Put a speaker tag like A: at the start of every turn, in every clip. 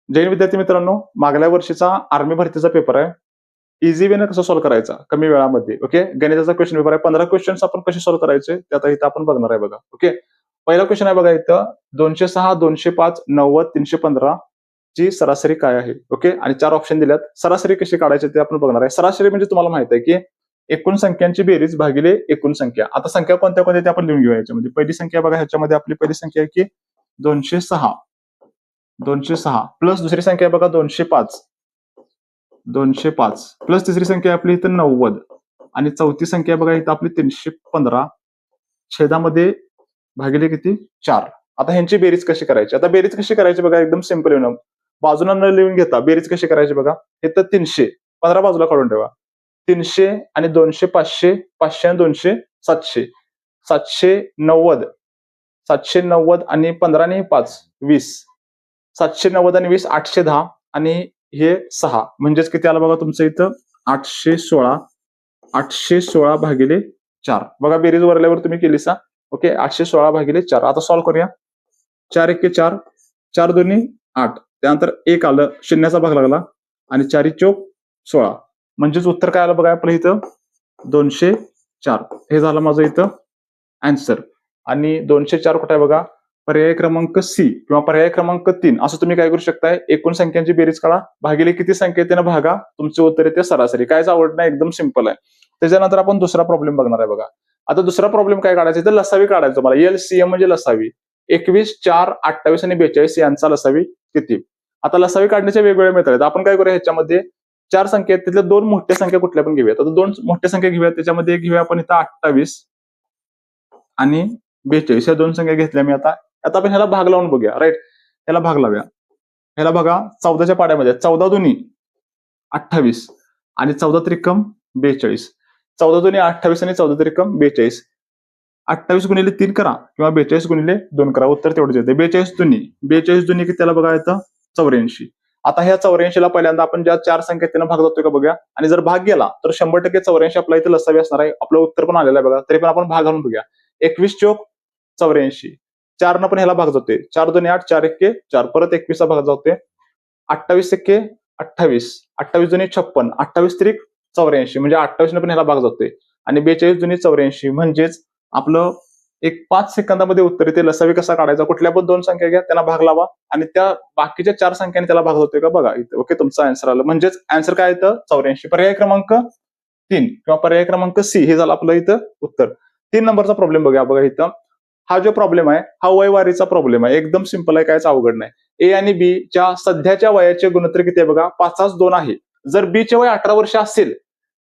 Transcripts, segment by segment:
A: जैन विद्यार्थी मित्रांनो, मागल्या वर्षीचा आर्मी भरतीचा पेपर आहे. इझी वेनं कसं सॉल्व्ह करायचा कमी वेळामध्ये. ओके. गणिताचा क्वेश्चन पेपर आहे. 15 क्वेश्चन्स आपण कसे सॉल्व्ह करायचे ते आता इथं आपण बघणार आहे बघा. ओके. पहिला क्वेश्चन आहे बघा इथं 206, 205, 90, 315 ची सरासरी काय आहे? ओके. आणि 4 ऑप्शन दिल्यात. सरासरी कशी काढायची ते आपण बघणार आहे. सरासरी म्हणजे तुम्हाला माहित आहे की एकूण संख्यांची बेरीज भागिले एकूण संख्या. आता संख्या कोणत्या कोणत्या ते आपण लिहून घेऊया याच्यामध्ये. पहिली संख्या बघा ह्याच्यामध्ये आपली पहिली संख्या आहे की 206 प्लस दुसरी संख्या बघा 205 प्लस तिसरी संख्या आपली इथं 90 आणि चौथी संख्या बघा इथं आपली 315 छेदामध्ये भागिले किती 4. आता ह्यांची बेरीज कशी करायची? आता बेरीज कशी करायची बघा एकदम सिंपल येऊन बाजूला न लिहून घेता बेरीज कशी करायची बघा. इथं 300 15 बाजूला काढून ठेवा. 300 आणि 200 500 500 आणि 200 700 790 आणि 15 आणि 5 20 790 आणि 20 810 आणि हे 6 म्हणजेच किती आलं बघा तुमचं इथं 816 भागिले 4. बघा बेरीज वरल्यावर तुम्ही केली सा. ओके. 816 भागिले 4. आता सॉल्व्ह करूया. 4 1 4 4 2 8 त्यानंतर 1 आलं शून्याचा भाग लागला आणि 4 चौक 16 म्हणजेच उत्तर काय आलं बघा आपलं इथं 204. हे झालं माझं इथं आन्सर. आणि 204 कुठे आहे बघा पर्याय क्रमांक सी किंवा पर्याय क्रमांक 3 असं तुम्ही काय करू शकताय एकूण संख्यांची बेरीज काढा भागिले किती संख्या त्यानं भागा तुमचे उत्तर येते सरासरी. कायच आवड नाही एकदम सिंपल आहे. त्याच्यानंतर आपण दुसरा प्रॉब्लेम बघणार आहे बघा. आता दुसरा प्रॉब्लेम काय काढायचा तर लसावी काढायचं मला. LCM म्हणजे लसावी. 21 4 28 आणि 42 यांचा लसावी किती? आता लसावी काढण्याचे वेगवेगळे मेथड आहेत. आपण काय करूया ह्याच्यामध्ये 4 संख्या आहेत त्यातल्या 2 मोठ्या संख्या कुठल्या पण घेऊयात. आता 2 मोठ्या संख्या घेऊयात त्याच्यामध्ये घेऊया आपण इथं 28 आणि 42 या 2 संख्या घेतल्या मी आता आपण ह्याला भाग लावून बघूया. राईट. ह्याला भाग लावूया. ह्याला बघा 14च्या पाड्यामध्ये 14 दुनी 28 आणि 14 त्रिकम 42. 14 दुनी 28 आणि 14 त्रिकम 42. 28 गुणिले 3 करा किंवा 42 गुणिले 2 करा उत्तर तेवढंच येते. 42 दुनी की त्याला बघा येतं 84. आता ह्या 84 ला पहिल्यांदा आपण ज्या 4 संख्या त्यानं भाग जातोय का बघूया आणि जर भाग गेला तर 100% 84 आपल्या इथे लसावी असणार आहे. आपलं उत्तर पण आलेलं आहे बघा. तरी पण आपण भाग घालून बघूया. 21 चौक 84 4 न पण ह्याला भाग जातोय. 4 2 8 4 1 4 परत 21 चा भाग जातोय. 28 1 28 28 दुनी 56 28 त्रिक 84 म्हणजे 28 न पण ह्याला भाग जातोय आणि 42 दुनी 84 म्हणजेच आपलं एक 5 सेकंदामध्ये उत्तर येते. लसावी कसा काढायचा कुठल्या पण 2 संख्या घ्या त्यांना भाग लावा आणि त्या बाकीच्या 4 संख्यांनी त्याला भाग जातोय का बघा इथं. ओके. तुमचा आन्सर आलं म्हणजेच आन्सर काय येतं 84. पर्याय क्रमांक 3 किंवा पर्याय क्रमांक सी हे झालं आपलं इथं उत्तर. 3 नंबरचा प्रॉब्लेम बघा इथं. हा जो प्रॉब्लेम आहे हा वयवारीचा प्रॉब्लेम आहे. एकदम सिंपल आहे कायच अवघड नाही. ए आणि बी च्या सध्याच्या वयाचे गुणोत्तर किती आहे बघा 5-2 आहे. जर बी चे वय 18 वर्ष असेल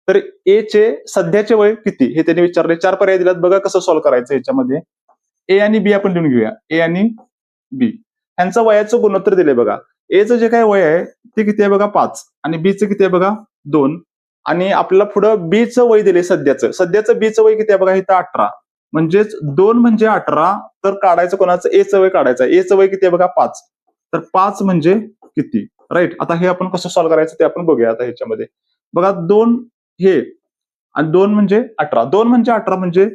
A: तर ए चे सध्याचे वय किती हे त्यांनी विचारले. 4 पर्याय दिल्यात बघा कसं सॉल्व्ह करायचं याच्यामध्ये. ए आणि बी आपण लिहून घेऊया. ए आणि बी यांचं वयाचं गुणोत्तर दिले बघा. एचं जे काय वय आहे ते किती आहे बघा 5 आणि बीचं किती आहे बघा 2 आणि आपल्याला पुढं बीचं वय दिले सध्याचं बीचं वय किती आहे बघा इथं 18 म्हणजेच 2 म्हणजे 18 तर काढायचं कोणाचं एचं वय काढायचं. एचं वय किती आहे बघा 5 तर 5 म्हणजे किती? राईट. आता हे आपण कसं सॉल्व्ह करायचं ते आपण बघूया आता ह्याच्यामध्ये. बघा 2 हे आणि 2 म्हणजे 18 2 म्हणजे 18 म्हणजे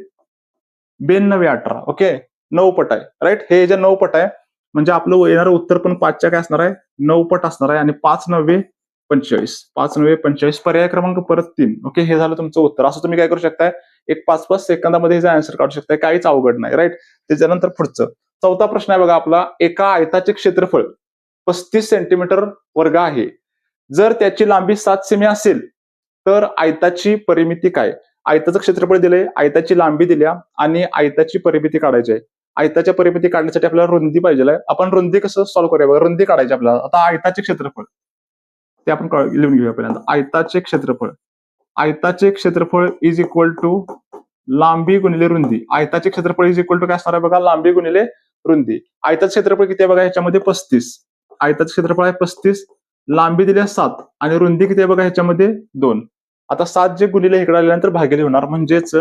A: 92 18. ओके. 9 पट आहे. राईट. हे जे 9 पट आहे म्हणजे आपलं येणारं उत्तर पण 5च्या काय असणार आहे 9 पट असणार आहे आणि 5 9 45 5 9 45 पर्याय क्रमांक परत 3. ओके. हे झालं तुमचं उत्तर. असं तुम्ही काय करू शकताय एक 5-5 सेकंदामध्ये हे आन्सर काढू शकताय. काहीच अवघड नाही. राईट. त्याच्यानंतर पुढचं 4था प्रश्न आहे बघा आपला. एका आयताचे क्षेत्रफळ 35 सेंटीमीटर वर्ग आहे. जर त्याची लांबी 7 सेमी असेल तर आयताची परिमिती काय? आयताचं क्षेत्रफळ दिलंय आयताची लांबी दिल्या आणि आयताची परिमिती काढायची आहे. आयताच्या परिमिती काढण्यासाठी आपल्याला रुंदी पाहिजे. आपण रुंदी कसं सॉल्व्ह करूया बघा. रुंदी काढायची आपल्याला. आता आयताचे क्षेत्रफळ ते आपण लिहून घेऊया पहिल्यांदा. आयताचे क्षेत्रफळ इज इक्वल टू लांबी गुणिले रुंदी. आयताचे क्षेत्रफळ इज इक्वल टू काय असणार आहे बघा लांबी गुणिले रुंदी. आयताचं क्षेत्रफळ किती आहे बघा ह्याच्यामध्ये 35. आयताचं क्षेत्रफळ आहे 35 लांबी दिल्या 7 आणि रुंदी किती आहे बघा ह्याच्यामध्ये 2. आता 7 जे गुणिले इकडे आल्यानंतर भागिले होणार म्हणजेच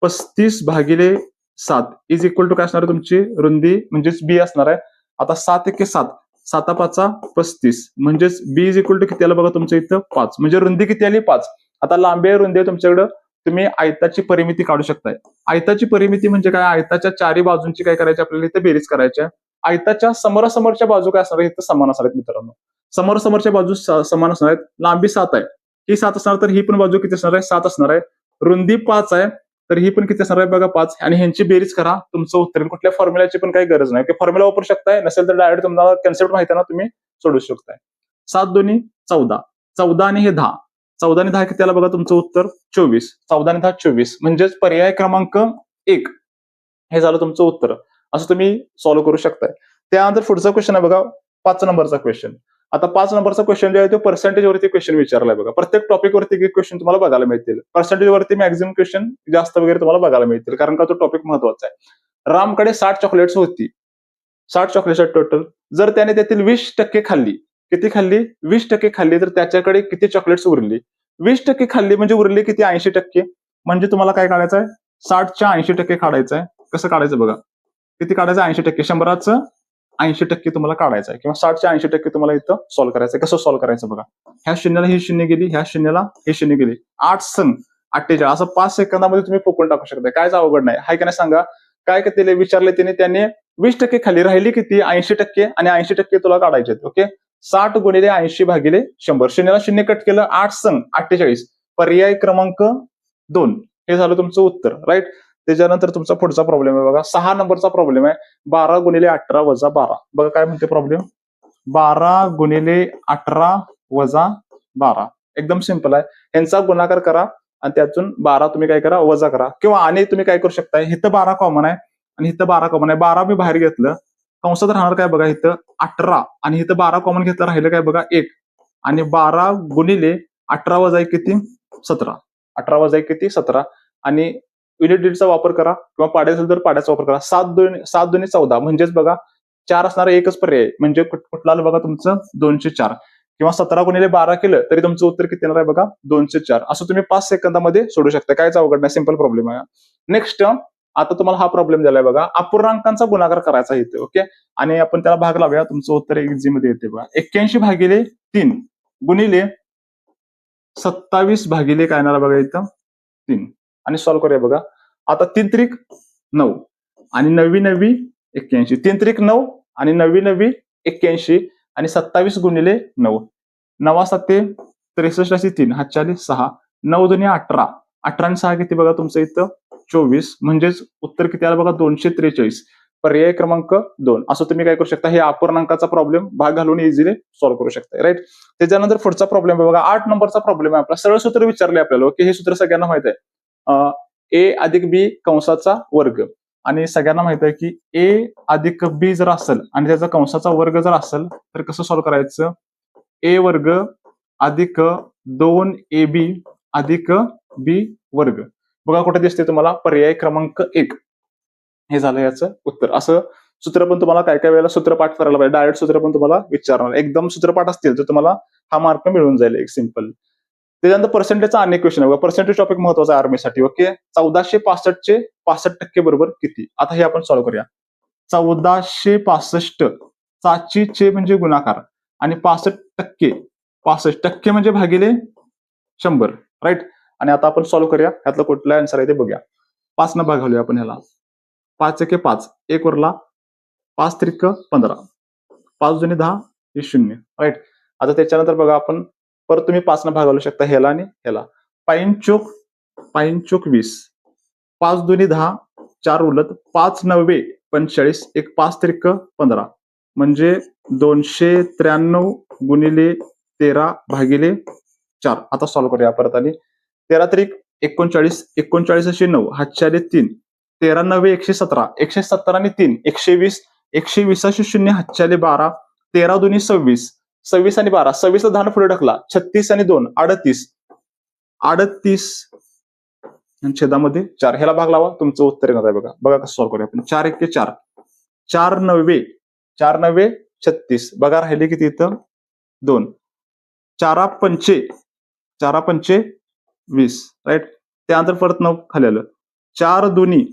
A: 35 भागिले 7 इज इक्वल टू काय असणार आहे तुमची रुंदी म्हणजेच बी असणार आहे. आता 7 1 7 7 5 35 म्हणजेच बी इज इक्वल टू किती आलं बघा तुमच्या इथं 5 म्हणजे रुंदी किती आली 5. आता लांबी रुंदी तुमच्याकडं तुम्ही आयताची परिमिती काढू शकताय. आयताची परिमिती म्हणजे काय आयताच्या चारी बाजूंची काय करायची आपल्याला इथे बेरीज करायची आहे. आयताच्या समोरासमोरच्या बाजू काय असणार आहेत इथं समान असणार आहेत मित्रांनो. समोरासमोरच्या बाजू समान असणार आहेत. लांबी 7 आहे, ही 7 असणार, तर ही पण बाजू किती असणार आहे? 7 असणार आहे. रुंदी 5 आहे, तर ही पण किती असणार आहे बघा 5. आणि ह्यांची बेरीज करा, तुमचं उत्तर येईल. कुठल्या फॉर्म्युलाची पण काही गरज नाही. फॉर्म्युला वापरू शकताय, नसेल तर डायरेक्ट तुम्हाला कन्सेप्ट माहिती आहे ना, तुम्ही सोडू शकताय. 7 दोन्ही 14, 14 आणि हे 10, 14 आणि 10 किती आला बघा तुमचं उत्तर 24. 14 आणि 10 24, म्हणजेच पर्याय क्रमांक 1 हे झालं तुमचं उत्तर. असं तुम्ही सॉल्व्ह करू शकताय. त्यानंतर पुढचा क्वेश्चन आहे बघा 5 नंबरचा क्वेश्चन. आता 5 नंबरचा क्वेश्चन जो आहे तो पर्सेंटेज वरती क्वेश्चन विचारलाय बघा. प्रत्येक टॉपिक वरती क्वेश्चन तुम्हाला बघायला मिळतील. पर्सेंटेज वरती मॅक्झिमम क्वेश्चन जास्त वगैरे तुम्हाला बघायला मिळतील, कारण का तो टॉपिक महत्वाचा आहे. रामकडे 60 चॉकलेट्स होती, 60 चॉकलेट्स टोटल. जर त्याने त्यातील 20% खाल्ली, किती खाल्ली? 20% खाल्ली, तर त्याच्याकडे किती चॉकलेट्स उरली? 20% खाल्ली म्हणजे उरली किती? 80%. म्हणजे तुम्हाला काय काढायचं आहे? 60च्या 80% काढायचं आहे. कसं काढायचं बघा, किती काढायचं? 80%. 100चं 80% तुम्हाला काढायचं आहे, किंवा 60च्या 80% तुम्हाला इथं सॉल्व्ह करायचं आहे. कसं सॉल्व्ह करायचं बघा, ह्या शून्याला ही शून्य गेली, ह्या शून्याला ही शून्य गेली. 8 संग 48, असं 5 सेकंदामध्ये तुम्ही फुकून टाकू शकता. कायच अवघड नाही. हाय का नाही सांगा? काय केले विचारले त्याने 20% खाली, राहिली किती? 80%. आणि 80% तुला काढायचे. ओके, 60 गुणिले 80 भागिले 100. शून्याला शून्य कट केलं, 8 संग 48. पर्याय क्रमांक 2 हे झालं तुमचं उत्तर. राईट. त्याच्यानंतर तुमचा पुढचा प्रॉब्लेम आहे बघा, 6 नंबरचा प्रॉब्लेम आहे. 12 गुणिले 18 वजा 12. बघा काय म्हणते प्रॉब्लेम, 12 गुणिले 18 वजा 12. एकदम सिंपल आहे. यांचा गुणाकार करा आणि त्यातून 12 तुम्ही काय करा? वजा करा. किंवा आणि तुम्ही काय करू शकता, इथं 12 कॉमन आहे आणि इथं 12 कॉमन आहे. 12 मी बाहेर घेतलं, कंसात राहणार काय बघा, इथं 18 आणि इथं 12 कॉमन घेतलं, राहिलं काय बघा 1. आणि 12 गुणिले 18 वजा 1 किती? 17. 18 वजा 1 किती? 17. आणि युनिट डिजिटचा वापर करा, किंवा पाड्या असेल तर पाड्याचा वापर करा. 7 दोन्ही 14, म्हणजेच बघा 4 असणारा एकच पर्याय, म्हणजे कुठला आलं बघा तुमचं? 204. किंवा 17 गुणिले 12 केलं तरी तुमचं उत्तर किती येणार आहे बघा? 204. असं तुम्ही 5 सेकंदामध्ये सोडू शकता. कायच अवघड नाही, सिंपल प्रॉब्लेम आहे. नेक्स्ट, आता तुम्हाला हा प्रॉब्लेम दिलाय बघा, अपूर्णांकांचा गुणाकार करायचा इथे. ओके, आणि आपण त्याला भाग लावूया. तुमचं उत्तर इझी मध्ये येते बघा. 81 भागिले 3 गुणिले 27 भागिले काय येणार बघा इथं? 3. आणि सॉल्व्ह करूया बघा. आता 3 त्रिक 9 आणि 9 81. 3 त्रिक 9 आणि 9 81 आणि 27 गुणिले 9. 9 7 63 3, हातच्या 6. 9 दोन्ही 18, 18 आणि 6 किती बघा तुमचं इथं? 24. म्हणजेच उत्तर किती आलं बघा? 243. पर्याय क्रमांक 2. असं तुम्ही काय करू शकता, हे अपूर्णांकाचा प्रॉब्लेम भाग घालून इझिली सॉल्व्ह करू शकता. राईट. त्याच्यानंतर पुढचा प्रॉब्लेम बघा, 8 नंबरचा प्रॉब्लेम आहे आपला. सरळ सूत्र विचारले आपल्याला. ओके, हे सूत्र सगळ्यांना माहित आहे. ए अधिक बी कंसाचा वर्ग. आणि सगळ्यांना माहित आहे की ए अधिक बी जर असेल आणि त्याचा कंसाचा वर्ग जर असेल तर कसं सॉल्व्ह करायचं? ए वर्ग अधिक 2ab अधिक बी वर्ग. बघा कुठे दिसते तुम्हाला? पर्याय क्रमांक 1 हे झालं याचं उत्तर. असं सूत्र पण तुम्हाला काय काय वेळेला सूत्रपाठ करायला पाहिजे. डायरेक्ट सूत्र पण तुम्हाला विचारणार. एकदम सूत्रपाठ असतील तर तुम्हाला हा मार्क मिळून जाईल, एक सिंपल. त्याच्यानंतर पर्सेंटेजचा अनेक क्वेश्चन आहे. पर्सेंटेज टॉपिक महत्वाचा आहे आर्मीसाठी. ओके, 1465 चे 65% बरोबर किती? आता हे आपण सॉल्व्ह करूया. 1465 चे म्हणजे गुणाकार, आणि 65% म्हणजे भागिले 100. राईट. आणि आता आपण सॉल्व्ह करूया. ह्यातला कुठला आन्सर आहे ते बघूया. 5 न भाग घालूया आपण ह्याला. 5 एके 5, 1 उरला, 5 त्रिक 15, 5 दोन्ही 10, हे 0. राईट. आता त्याच्यानंतर बघा आपण परत तुम्ही 5 न भाग घालू शकता ह्याला आणि ह्याला. 5 चोक 20, 5 दोन्ही 10, 4 उलट, 5 9 45, 1 5 त्रिक 15, म्हणजे 293 गुणिले 13 भागिले 4. आता सॉल्व्ह करूया परत. आणि 13 त्रिक 39, 39 असे 9, हातच्या 3, 13 9 117, 117 आणि 3 120, 120 असे 0, हातच्या 12, 13 दोन्ही 26, 26 आणि 12, 26 ला 10 पुढे ढकला, 36 आणि 2 38, 38 छेदामध्ये 4. ह्याला भाग लावा, तुमचं उत्तर येणार आहे बघा. बघा कसं सॉल्व्ह करूया आपण. 4 1 4, 4 9 36. बघा राहिले किती इथं? 2. 4 5 20. राईट. त्यानंतर परत 9 खाली आलं. 4 दोन्ही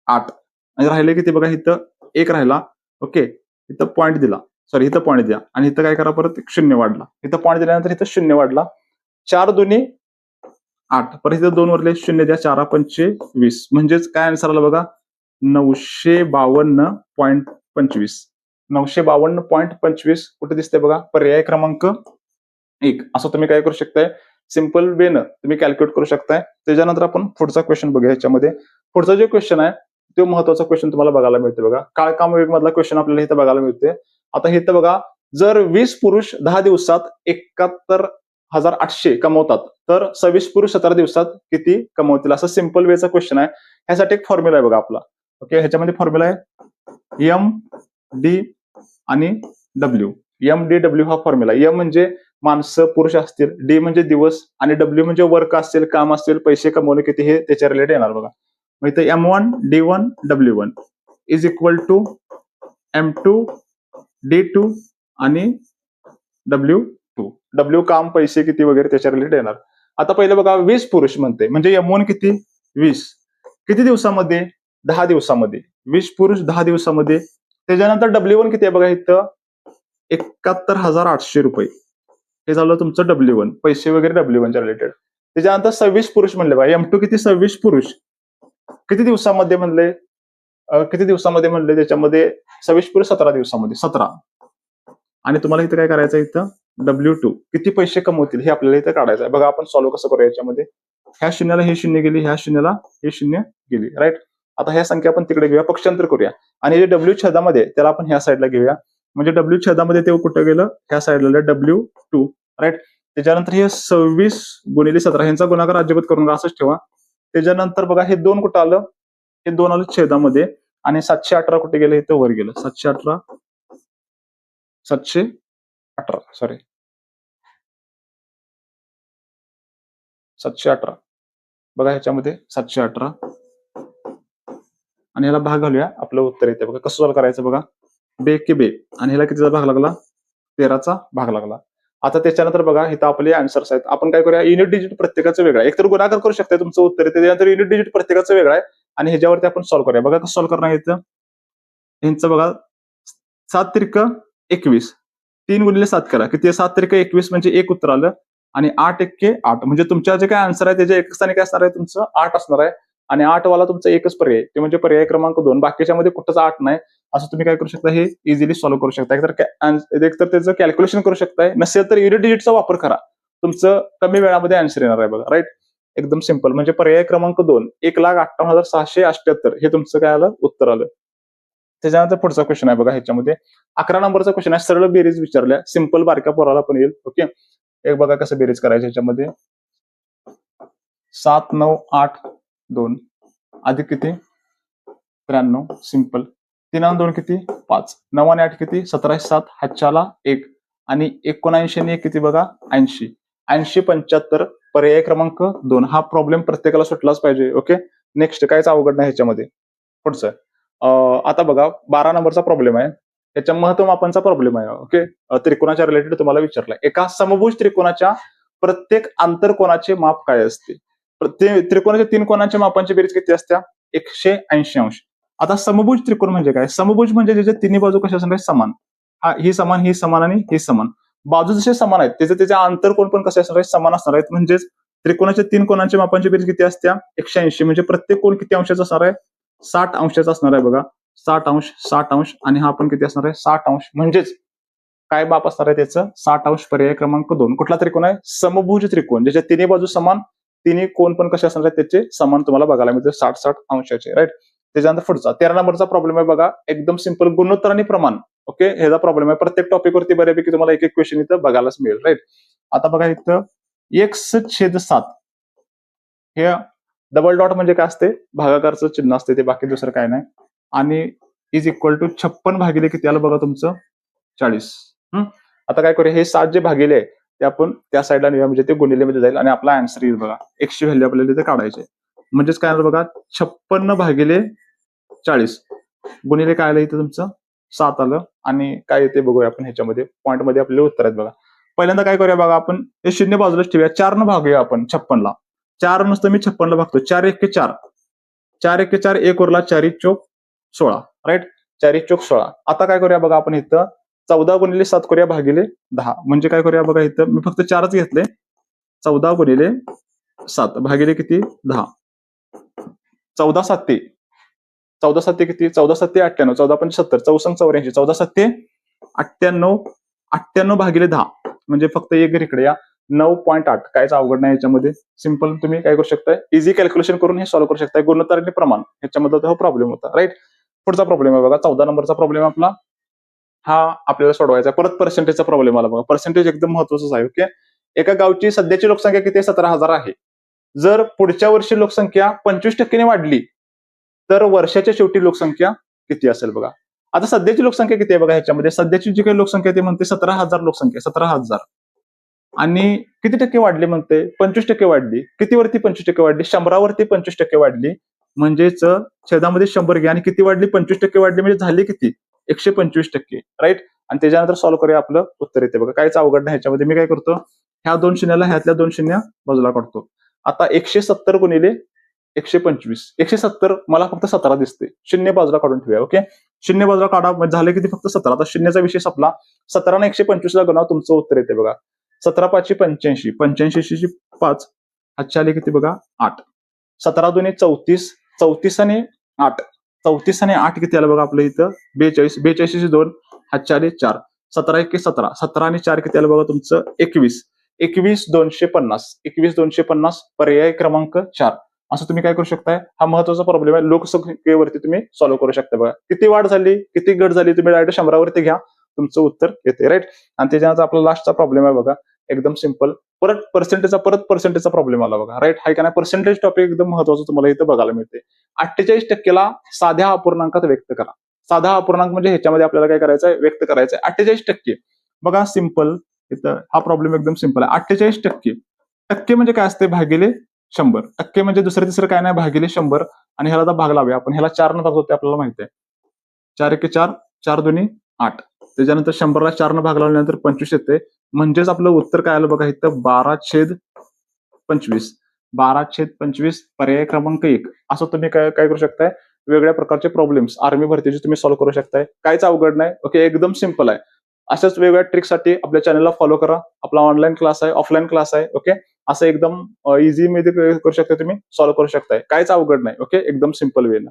A: 8 आणि राहिले किती बघा इथं? 1 राहिला. ओके, इथं पॉईंट दिला, सॉरी इथं पॉईंट द्या, आणि इथं काय करा, परत 0 वाढला. इथं पॉईंट दिल्यानंतर इथं 0 वाढला. 4 दोन्ही 8, परत इथं 2 वरले 0 द्या, 4 5 20. म्हणजेच काय आन्सर आला बघा? 952.25. 952.25 कुठे दिसते बघा, पर्याय क्रमांक 1. असं तुम्ही काय करू शकताय, सिंपल वेनं तुम्ही कॅल्क्युलेट करू शकताय. त्याच्यानंतर आपण पुढचा क्वेश्चन बघूया. ह्याच्यामध्ये पुढचा जो क्वेश्चन आहे तो महत्वाचा क्वेश्चन तुम्हाला बघायला मिळते बघा. काळकाम विभाग मधला क्वेश्चन आपल्याला इथं बघायला मिळते. आता इथं बघा, जर 20 पुरुष 10 दिवसात 71,800 कमवतात, तर 26 पुरुष 17 दिवसात किती कमवतील, असं सिंपल वेचा क्वेश्चन आहे. ह्यासाठी एक फॉर्म्युला आहे बघा आपला. ओके, ह्याच्यामध्ये फॉर्म्युला आहे एम डी आणि डब्ल्यू. एम डी डब्ल्यू हा फॉर्म्युला. एम म्हणजे माणसं पुरुष असतील, डी म्हणजे दिवस, आणि डब्ल्यू म्हणजे वर्क असेल, काम असेल, पैसे कमवणे किती, हे त्याच्या रिलेटेड येणार बघा. मग इथे M1 D1 W1 is equal to M2 D2 आणि W2. डब्ल्यू काम, पैसे किती वगैरे त्याच्या रिलेटेड येणार. आता पहिलं बघा, 20 पुरुष म्हणते म्हणजे M1 किती, 20. किती दिवसामध्ये, 10 दिवसामध्ये. 20 पुरुष 10 दिवसामध्ये. त्याच्यानंतर W1 किती आहे बघा इथं, 71,800 रुपये. हे झालं तुमचं W1, पैसे वगैरे W1 च्या रिलेटेड. त्याच्यानंतर 26 पुरुष म्हणले बघा, M2 किती, 26 पुरुष किती दिवसामध्ये म्हणले, किती दिवसामध्ये म्हणले, त्याच्यामध्ये 26 पुरुष 17 दिवसामध्ये, 17. आणि तुम्हाला इथं काय करायचं, इथं W2 किती पैसे कमवतील हे आपल्याला इथं काढायचं आहे. बघा आपण सॉल्व्ह कसं करूया याच्यामध्ये. ह्या शून्याला हे शून्य गेली, ह्या शून्याला हे शून्य गेली, राईट. आता ह्या संख्या आपण तिकडे घेऊया, पक्षांतर करूया, आणि जे डब्ल्यू छेदामध्ये त्याला आपण ह्या साईडला घेऊया. म्हणजे डब्ल्यू छेदामध्ये ते कुठं गेलं, ह्या साईडला W2, राईट. त्याच्यानंतर हे 26 गुणिले 17 ह्यांचा गुणाकार अजिबात करून असंच ठेवा. त्याच्यानंतर बघा हे 2 कुठं आलं, हे 2 आलं छेदामध्ये, आणि 718 कुठे गेलं, इथं वर गेलं. 718 सॉरी 718 बघा, ह्याच्यामध्ये 718, आणि ह्याला भाग घालूया, आपलं उत्तर येते बघा. कसं सॉल्व करायचं बघा, बे के बे, आणि ह्याला कितीचा भाग लागला, 13चा भाग लागला. आता त्याच्यानंतर बघा इथं आपले आन्सर्स आहेत. आपण काय करूया, युनिट डिजिट प्रत्येकाचं वेगळं आहे. एकतर गुणाकार करू शकता तुमचं उत्तर, त्याच्यानंतर युनिट डिजिट प्रत्येकाचं वेगळं आहे, आणि ह्याच्यावरती आपण सॉल्व्ह करूया. बघा कसं सॉल्व्ह करणार इथं, ह्यांचं बघा 7 त्रिक 21, 3 गुणिले 7 करा, किती 7 त्रिक 21 म्हणजे 1 उत्तर आलं, आणि 8 एक्के 8 म्हणजे तुमच्या जे काय आन्सर आहे त्याच्या एक स्थानी काय असणार आहे, तुमचं 8 असणार आहे. आणि 8 वाला तुमचा एकच पर्याय, ते म्हणजे पर्याय क्रमांक 2. बाकीच्या मध्ये कुठंच 8 नाही. असं तुम्ही काय करू शकता, हे इझिली सॉल्व्ह करू शकता. एकतर त्याचं कॅल्क्युलेशन करू शकताय, नसेल तर युनिट डिजिटचा वापर करा, तुमचं कमी वेळामध्ये आन्सर येणार आहे बघा, राईट. एकदम सिंपल. म्हणजे पर्याय क्रमांक 2 1,58,678 हे तुमचं काय आलं, उत्तर आलं. त्याच्यानंतर पुढचा क्वेश्चन आहे बघा, ह्याच्यामध्ये 11 नंबरचा क्वेश्चन आहे. सरळ बेरीज विचारल्या, सिंपल, बारक्या पोराला पण येईल. ओके, एक बघा कसं बेरीज करायचं. ह्याच्यामध्ये 7 9 8 2 अधिक किती 93, सिंपल. 3 आणि 2 किती 5, 9 आणि 8 किती 17, 7 हातच्याला 1, आणि 79 आणि 1 किती बघा 80. 80 75 पर्याय क्रमांक 2. हा प्रॉब्लेम प्रत्येकाला सुटलाच पाहिजे. ओके, नेक्स्ट कायच अवघड नाही ह्याच्यामध्ये. पुढचं आता बघा 12 नंबरचा प्रॉब्लेम आहे. त्याच्या महत्वमापनचा प्रॉब्लेम आहे. ओके, त्रिकोणाच्या रिलेटेड तुम्हाला विचारलाय. एका समभुज त्रिकोणाच्या प्रत्येक आंतरकोनाचे माप काय असते. त्रिकोणाच्या 3 कोणाच्या मापांची बेरीज किती असत्या, 180 अंश. आता समभुज त्रिकोण म्हणजे काय, समभुज म्हणजे ज्याच्या तिन्ही बाजू कशा असणार, समान. ही समान, ही समान, आणि ही समान. बाजू जसे समान आहेत त्याच्या आंतरकोन पण कसे असणार आहेत, समान असणार आहेत. म्हणजेच त्रिकोणाच्या 3 कोणाच्या मापांची बेरीज किती असत्या, 180. म्हणजे प्रत्येक कोण किती अंशाचा असणार आहे, 60 अंशाचा असणार आहे बघा. 60 अंश, 60 अंश, आणि हा पण किती असणार आहे, 60 अंश. म्हणजेच काय माप असणार आहे त्याचं, 60 अंश. पर्याय क्रमांक 2. कुठला त्रिकोण आहे, समभुज त्रिकोण, ज्याच्या तिन्ही बाजू समान, तिन्ही कोण पण कसे असणार आहेत त्याचे समान तुम्हाला बघायला मिळते, 60-60 अंशाचे, राईट. त्याच्यानंतर पुढचा 13 नंबरचा प्रॉब्लेम आहे बघा, एकदम सिंपल, गुणोत्तर आणि प्रमाण. ओके, ह्याचा प्रॉब्लेम आहे. प्रत्येक टॉपिक वरती बऱ्यापैकी तुम्हाला एक एक क्वेश्चन इथं बघायलाच मिळेल, राईट. आता बघा इथं x/7 हे डबल डॉट म्हणजे काय असते, भागाकारचं चिन्ह असते, ते बाकी दुसरं काय नाही. आणि इज इक्वल टू 56 भागिले किती आलं बघा तुमचं 40. आता काय करूया, हे 7 जे भागिले ते आपण त्या साईडला नेऊया, म्हणजे ते गुणिले मध्ये जाईल, आणि आपला आन्सर येईल बघा. x ची व्हॅल्यू आपल्याला इथे काढायचे. म्हणजेच काय आलं बघा, 56 भागिले 40 गुणिले काय आलं इथं तुमचं 7 आलं, आणि काय येते बघूया आपण ह्याच्यामध्ये. पॉईंट मध्ये आपले उत्तर आहेत बघा. पहिल्यांदा काय करूया बघा, आपण हे शून्य बाजूलाच ठेवूया. 4 न भागूया आपण 56ला. 4 नुसतं मी 56ला भागतो. 4 एक्के 4, 4 एक्के 4, 1 उरला, 4 चोक 16, राईट. 4 चोक 16. आता काय करूया बघा, आपण इथं 14 गुणिले 7 करूया भागिले 10. म्हणजे काय करूया बघा, इथं मी फक्त 4च घेतले. 14 गुणिले 7 भागिले किती 10. 14 7 14 किती, 14 98, 14 70, 74 14 98, 98 भागिले 10, म्हणजे फक्त एक घर इकडे या, 9.8. कायच अवघड नाही याच्यामध्ये. सिंपल तुम्ही काय करू शकताय, इझी कॅल्क्युलेशन करून हे सॉल्व्ह करू शकताय. गुणोत्तर आणि प्रमाण ह्याच्यामध्ये तो प्रॉब्लेम होता, राईट. पुढचा प्रॉब्लेम आहे बघा, 14 नंबरचा प्रॉब्लेम आपला हा आपल्याला सोडवायचा आहे. परत पर्सेंटेजचा प्रॉब्लेम आला बघा. पर्सेंटेज एकदम महत्वाचाच आहे. ओके, एका गावची सध्याची लोकसंख्या किती आहे, 17,000 आहे. जर पुढच्या वर्षी लोकसंख्या 25% वाढली तर वर्षाच्या शेवटी लोकसंख्या किती असेल बघा. आता सध्याची लोकसंख्या किती आहे बघा, ह्याच्यामध्ये सध्याची जी काही लोकसंख्या ते म्हणते 17,000 लोकसंख्या, 17,000. आणि किती टक्के वाढली म्हणते, 25% वाढली. कितीवरती 25% वाढली, 100वरती 25% वाढली. म्हणजेच छेदामध्ये 100 घ्या आणि किती वाढली, 25% वाढली, म्हणजे झाली किती, 125%, राईट. आणि त्याच्यानंतर सॉल्व्ह करूया, आपलं उत्तर येते बघा. कायच अवघड नाही ह्याच्यामध्ये. मी काय करतो, ह्या 2 शून्याला ह्यातल्या 2 शून्य बाजूला काढतो. आता 170 गुणिले 125, 170 मला फक्त 17 दिसते, शून्य बाजूला काढून ठेवूया. ओके, शून्य बाजूला काढा, म्हणजे झाले किती, फक्त 17. आता शून्याचा विषय संपला. 17 ने 125 ला गुणा, तुमचं उत्तर येते बघा. 17 5 85, 85 5, हातच्या आले किती बघा, 8. 17 दुने 34, 34 आणि 8, 34 आणि 8 किती आलं बघा आपलं इथं, 42, 42 2, हातच्या आले 4. 17 1 17, 17 आणि 4 किती आलं बघा तुमचं, 21. 21 250, 21 250, पर्याय क्रमांक 4. असं तुम्ही काय करू शकताय, हा महत्वाचा प्रॉब्लेम आहे. लोकसंख्येवरती तुम्ही सॉल्व्ह करू शकता बघा. किती वाढ झाली, किती घट झाली, तुम्ही डायरेक्ट 100वरती घ्या, तुमचं उत्तर येते, राईट. आणि त्याच्यानंतर आपला लास्टचा प्रॉब्लेम आहे बघा, एकदम सिंपल. परत पर्सेंटेजचा प्रॉब्लेम आला बघा, राईट. हाय का नाही, पर्सेंटेज टॉपिक एकदम महत्वाचं तुम्हाला इथं बघायला मिळते. 48%ला साध्या अपूर्णांकात व्यक्त करा. साधा अपूर्णांक म्हणजे ह्याच्यामध्ये आपल्याला काय करायचं आहे, व्यक्त करायचं आहे 48%. बघा सिंपल, इथं हा प्रॉब्लेम एकदम सिंपल आहे. 48%, टक्के म्हणजे काय असते, भागिले 100. टक्के म्हणजे दुसरं तिसरं काय नाही, भागिले 100. आणि ह्याला आता भाग लावूया आपण, ह्याला 4 न भाग होते आपल्याला माहिती आहे. 4 1 4, 4 2 8. त्याच्यानंतर 100ला 4 न भाग लावल्यानंतर 25 येते. म्हणजेच आपलं उत्तर काय आलं बघा इथं, 12/25. 12/25, पर्याय क्रमांक 1. असं तुम्ही काय काय करू शकताय, वेगळ्या प्रकारचे प्रॉब्लेम्स आर्मी भरतीचे तुम्ही सॉल्व्ह करू शकताय. काहीच अवघड नाही. ओके, एकदम सिंपल आहे. अशाच वेगवेगळ्या ट्रिकसाठी आपल्या चॅनलला फॉलो करा. आपला ऑनलाईन क्लास आहे, ऑफलाईन क्लास आहे. ओके, असं एकदम इझी मध्ये करू शकता, तुम्ही सॉल्व्ह करू शकताय. काहीच अवघड नाही. ओके, एकदम सिंपल वे ना.